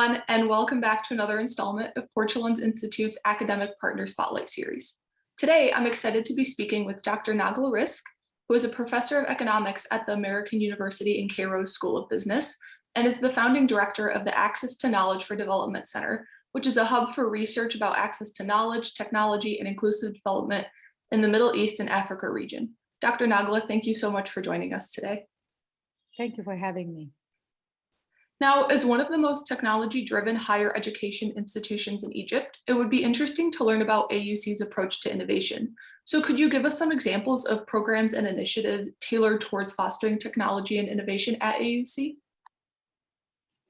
everyone, and welcome back to another installment of Portulans Institute's Academic Partner Spotlight Series. Today, I'm excited to be speaking with Dr. Nagla Rizk, who is a professor of economics at the American University in Cairo School of Business, and is the founding director of the Access to Knowledge for Development Center, which is a hub for research about access to knowledge, technology, and inclusive development in the Middle East and Africa region. Dr. Nagla, thank you so much for joining us today. Thank you for having me. Now, as one of the most technology-driven higher education institutions in Egypt, it would be interesting to learn about AUC's approach to innovation. So could you give us some examples of programs and initiatives tailored towards fostering technology and innovation at AUC?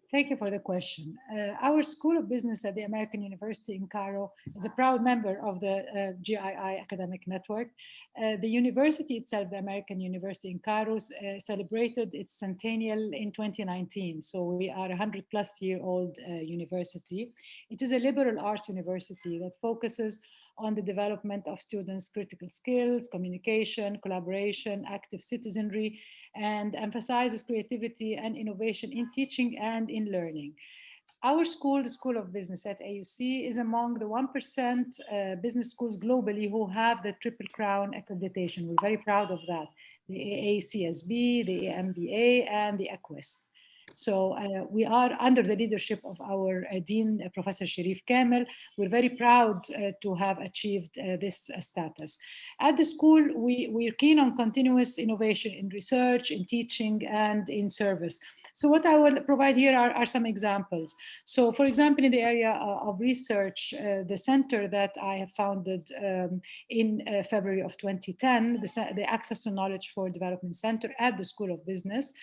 Thank you for the question. Our School of Business at the American University in Cairo is a proud member of the GII Academic Network. The university itself, the American University in Cairo, celebrated its centennial in 2019. So we are a 100-plus-year-old university. It is a liberal arts university that focuses on the development of students' critical skills, communication, collaboration, active citizenry, and emphasizes creativity and innovation in teaching and in learning. Our school, the School of Business at AUC, is among the 1% business schools globally who have the Triple Crown accreditation. We're very proud of that. The AACSB, the AMBA, and the EQUIS. So we are under the leadership of our Dean, Professor Sherif Kamel. We're very proud to have achieved this status. At the school, we're keen on continuous innovation in research, in teaching, and in service. So what I will provide here are some examples. So for example, in the area of research, the center that I have founded in February of 2010, the Access to Knowledge for Development Center at the School of Business,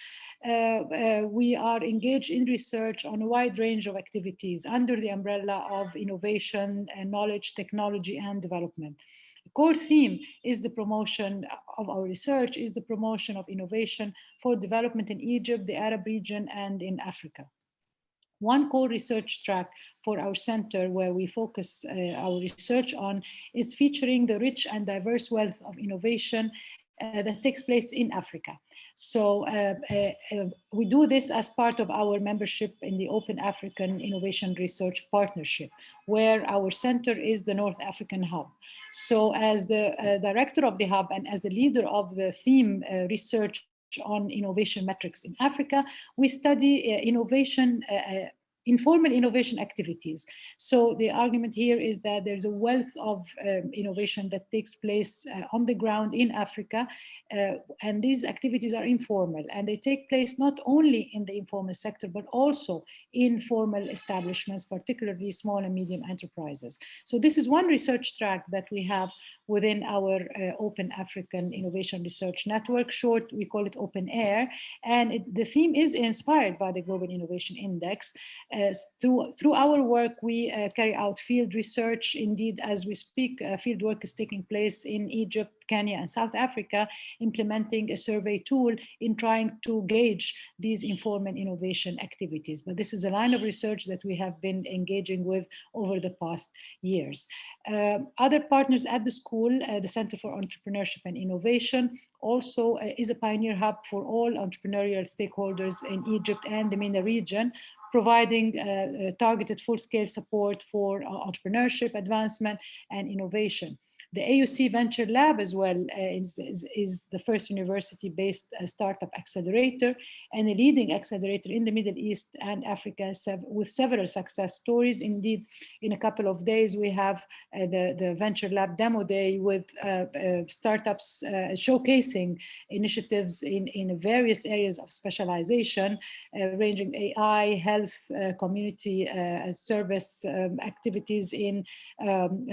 we are engaged in research on a wide range of activities under the umbrella of innovation, knowledge, technology, and development. The core theme is the promotion of our research, is the promotion of innovation for development in Egypt, the Arab region, and in Africa. One core research track for our center where we focus our research on is featuring the rich and diverse wealth of innovation that takes place in Africa. So we do this as part of our membership in the Open African Innovation Research Partnership, where our center is the North African hub. So as the director of the hub and as the leader of the theme research on innovation metrics in Africa, we study informal innovation activities. So the argument here is that there's a wealth of innovation that takes place on the ground in Africa, and these activities are informal, and they take place not only in the informal sector, but also in formal establishments, particularly small and medium enterprises. So this is one research track that we have within our Open African Innovation Research Network. Short, we call it Open Air, and the theme is inspired by the Global Innovation Index. Through our work, we carry out field research. Indeed, as we speak, field work is taking place in Egypt, Kenya, and South Africa, implementing a survey tool in trying to gauge these informal innovation activities. But this is a line of research that we have been engaging with over the past years. Other partners at the school, the Center for Entrepreneurship and Innovation, also is a pioneer hub for all entrepreneurial stakeholders in Egypt and the MENA region, providing targeted full-scale support for entrepreneurship, advancement, and innovation. The Auc Venture Lab as well is the first university-based startup accelerator and a leading accelerator in the Middle East and Africa with several success stories. Indeed, in a couple of days, we have the Venture Lab Demo Day with startups showcasing initiatives in various areas of specialization, ranging AI, health, community service activities in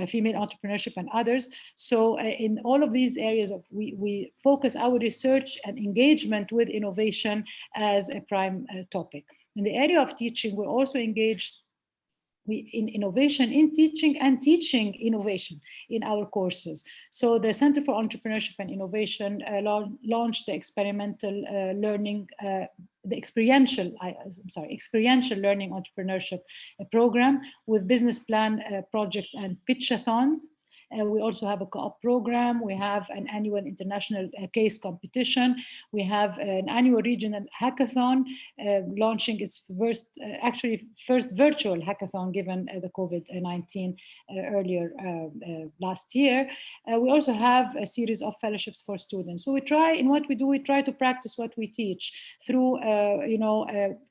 female entrepreneurship and others. So in all of these areas, we focus our research and engagement with innovation as a prime topic. In the area of teaching, we're also engaged in innovation in teaching and teaching innovation in our courses. So the Center for Entrepreneurship and Innovation launched the experiential learning learning entrepreneurship program with business plan, project, and pitchathon We also have a co-op program. We have an annual international case competition. We have an annual regional hackathon, launching its first virtual hackathon given the COVID-19 earlier last year. We also have a series of fellowships for students. So we try, in what we do, we try to practice what we teach through,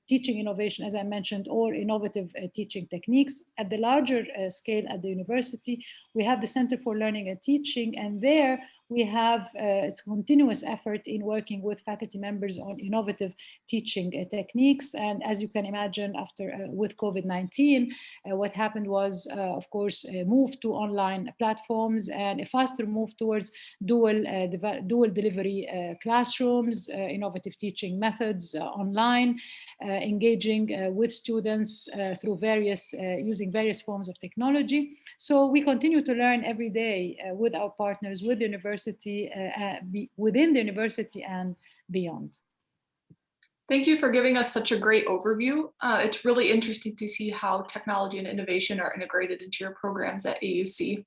teaching innovation, as I mentioned, or innovative teaching techniques. At the larger scale at the university, we have the Center for Learning and Teaching, and there we have a continuous effort in working with faculty members on innovative teaching techniques. And as you can imagine, after with COVID-19, what happened was, of course, a move to online platforms and a faster move towards dual delivery classrooms, innovative teaching methods online, engaging with students through using various forms of technology. So we continue to learn every day with our partners, with the university, within the university and beyond. Thank you for giving us such a great overview. It's really interesting to see how technology and innovation are integrated into your programs at AUC.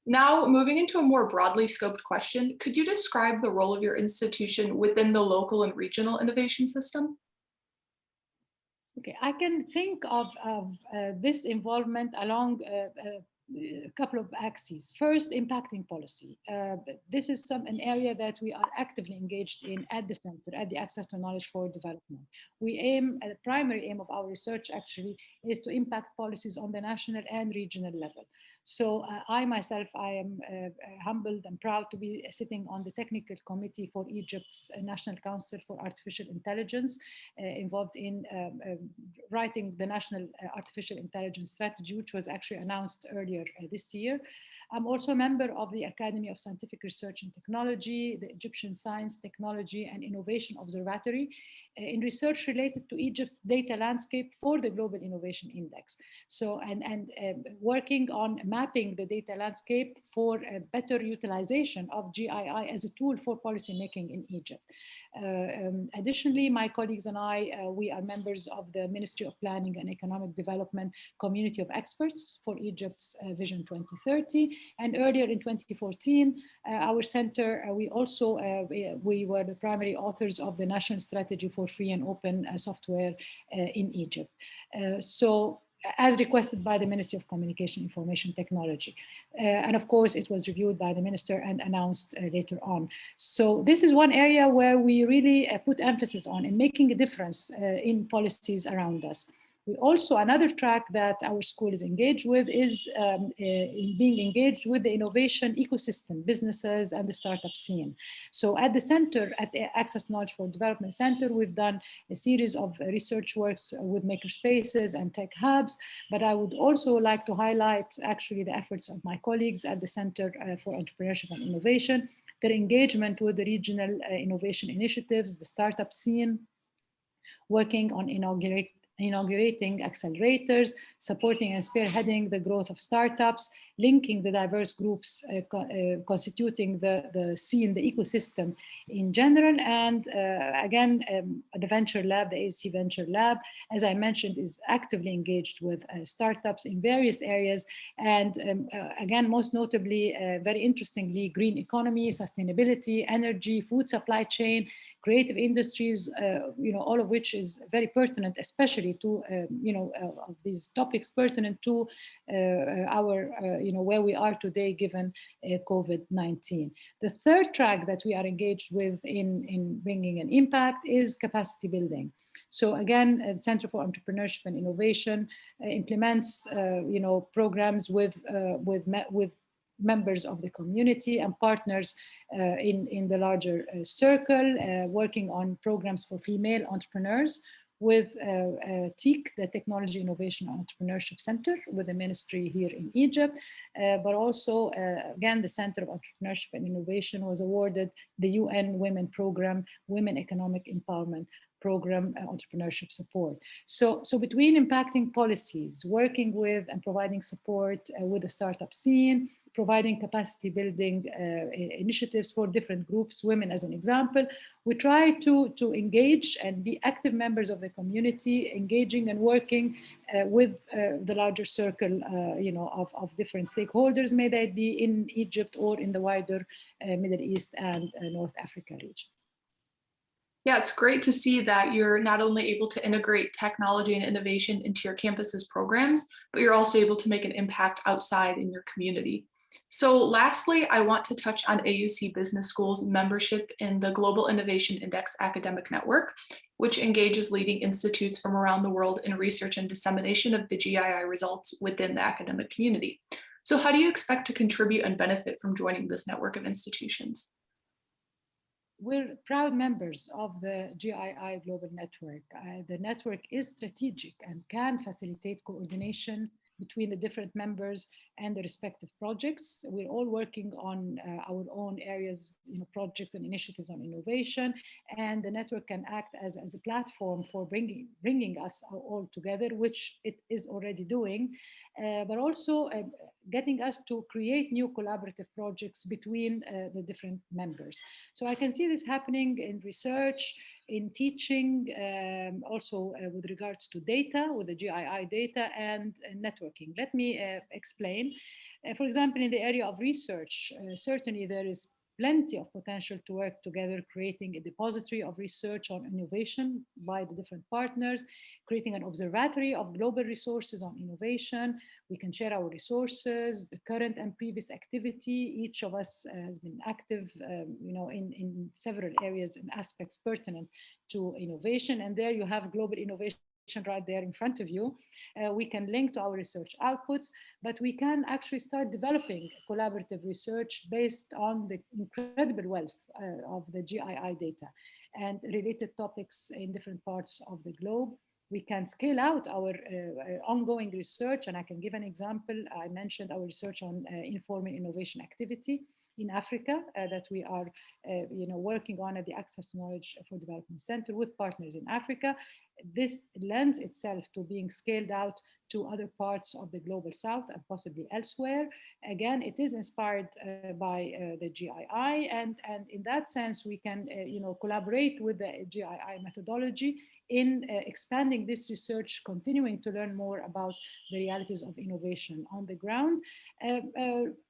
Now, moving into a more broadly scoped question, could you describe the role of your institution within the local and regional innovation system? Okay, I can think of this involvement along a couple of axes. First, impacting policy. This is an area that we are actively engaged in at the center, at the Access to Knowledge for Development. We aim, the primary aim of our research actually is to impact policies on the national and regional level. So I myself, I am humbled and proud to be sitting on the technical committee for Egypt's National Council for Artificial Intelligence, involved in writing the National Artificial Intelligence Strategy, which was actually announced earlier this year. I'm also a member of the Academy of Scientific Research and Technology, the Egyptian Science, Technology and Innovation Observatory, in research related to Egypt's data landscape for the Global Innovation Index. So, working on mapping the data landscape for a better utilization of GII as a tool for policymaking in Egypt. Additionally, my colleagues and I, we are members of the Ministry of Planning and Economic Development Community of Experts for Egypt's Vision 2030. And earlier in 2014, our center, we were the primary authors of the National Strategy for Free and Open Software in Egypt. As requested by the Ministry of Communication Information Technology. And of course, it was reviewed by the minister and announced later on. So this is one area where we really put emphasis on in making a difference in policies around us. We also, another track that our school is engaged with is in being engaged with the innovation ecosystem, businesses and the startup scene. So at the center, at the Access to Knowledge for Development Center, we've done a series of research works with makerspaces and tech hubs, but I would also like to highlight actually the efforts of my colleagues at the Center for Entrepreneurship and Innovation, their engagement with the regional innovation initiatives, the startup scene, working on inaugurating accelerators, supporting and spearheading the growth of startups, linking the diverse groups constituting the scene, the ecosystem in general. And again, the Venture Lab, the AUC Venture Lab, as I mentioned, is actively engaged with startups in various areas. And again, most notably, very interestingly, green economy, sustainability, energy, food supply chain, creative industries, all of which is very pertinent, especially to, of these topics pertinent to our, where we are today given COVID-19. The third track that we are engaged with in bringing an impact is capacity building. So again, the Center for Entrepreneurship and Innovation implements, programs with members of the community and partners in the larger circle, working on programs for female entrepreneurs with TIC, the Technology Innovation and Entrepreneurship Center, with the ministry here in Egypt, but also, again, the Center of Entrepreneurship and Innovation was awarded the UN Women Program, Women Economic Empowerment Program Entrepreneurship Support. So between impacting policies, working with and providing support with the startup scene, providing capacity building initiatives for different groups, women as an example. We try to engage and be active members of the community, engaging and working with the larger circle of different stakeholders, may that be in Egypt or in the wider Middle East and North Africa region. Yeah, it's great to see that you're not only able to integrate technology and innovation into your campus's programs, but you're also able to make an impact outside in your community. So lastly, I want to touch on AUC Business School's membership in the Global Innovation Index Academic Network, which engages leading institutes from around the world in research and dissemination of the GII results within the academic community. So how do you expect to contribute and benefit from joining this network of institutions? We're proud members of the GII Global Network. The network is strategic and can facilitate coordination between the different members and the respective projects. We're all working on our own areas, projects and initiatives on innovation, and the network can act as a platform for bringing us all together, which it is already doing, but also getting us to create new collaborative projects between the different members. So I can see this happening in research, in teaching, also with regards to data, with the GII data, and networking. Let me explain. For example, in the area of research, certainly there is plenty of potential to work together, creating a depository of research on innovation by the different partners, creating an observatory of global resources on innovation. We can share our resources, the current and previous activity. Each of us has been active, in several areas and aspects pertinent to innovation. And there you have global innovation right there in front of you. We can link to our research outputs, but we can actually start developing collaborative research based on the incredible wealth of the GII data and related topics in different parts of the globe. We can scale out our ongoing research, and I can give an example. I mentioned our research on informal innovation activity in Africa that we are working on at the Access to Knowledge for Development Center with partners in Africa. This lends itself to being scaled out to other parts of the global south and possibly elsewhere. Again, it is inspired by the GII, and in that sense, we can collaborate with the GII methodology in expanding this research, continuing to learn more about the realities of innovation on the ground.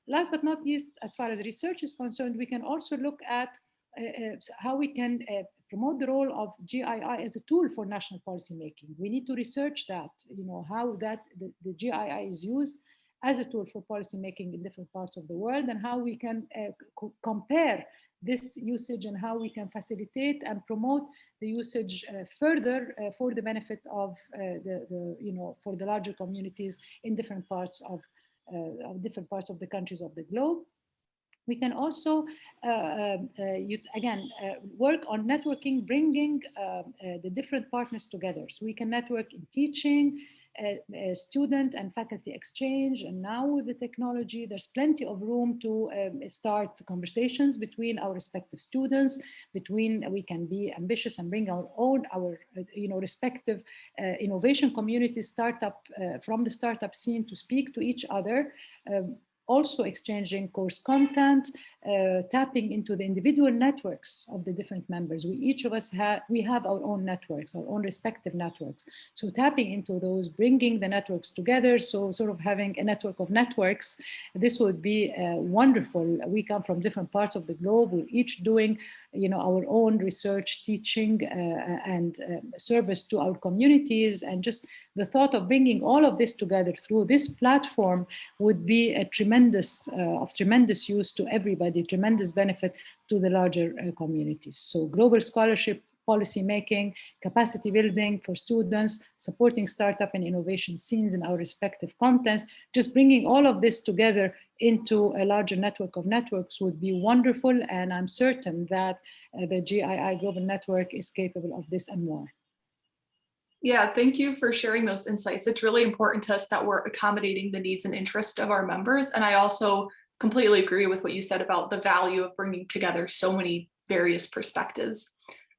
Last but not least, as far as research is concerned, we can also look at how we can promote the role of GII as a tool for national policy making. We need to research that, how that the GII is used as a tool for policy making in different parts of the world, and how we can compare this usage and how we can facilitate and promote the usage further for the benefit of for the larger communities in different parts of the countries of the globe. We can also, work on networking, bringing the different partners together. So we can network in teaching, student and faculty exchange, and now with the technology, there's plenty of room to start conversations between our respective students. We can be ambitious and bring our respective innovation communities, from the startup scene to speak to each other. Also exchanging course content, tapping into the individual networks of the different members. Each of us have our own networks, our own respective networks. So tapping into those, bringing the networks together, so sort of having a network of networks, this would be wonderful. We come from different parts of the globe. We're each doing our own research, teaching, and service to our communities. And just the thought of bringing all of this together through this platform would be a tremendous use to everybody, tremendous benefit to the larger communities. So global scholarship, policy making, capacity building for students, supporting startup and innovation scenes in our respective contents, just bringing all of this together into a larger network of networks would be wonderful. And I'm certain that the GII Global Network is capable of this and more. Yeah, thank you for sharing those insights. It's really important to us that we're accommodating the needs and interests of our members. And I also completely agree with what you said about the value of bringing together so many various perspectives.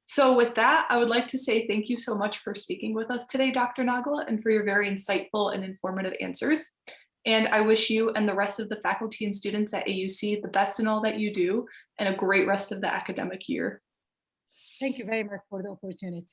So with that, I would like to say thank you so much for speaking with us today, Dr. Nagla, and for your very insightful and informative answers. And I wish you and the rest of the faculty and students at AUC the best in all that you do and a great rest of the academic year. Thank you very much for the opportunity.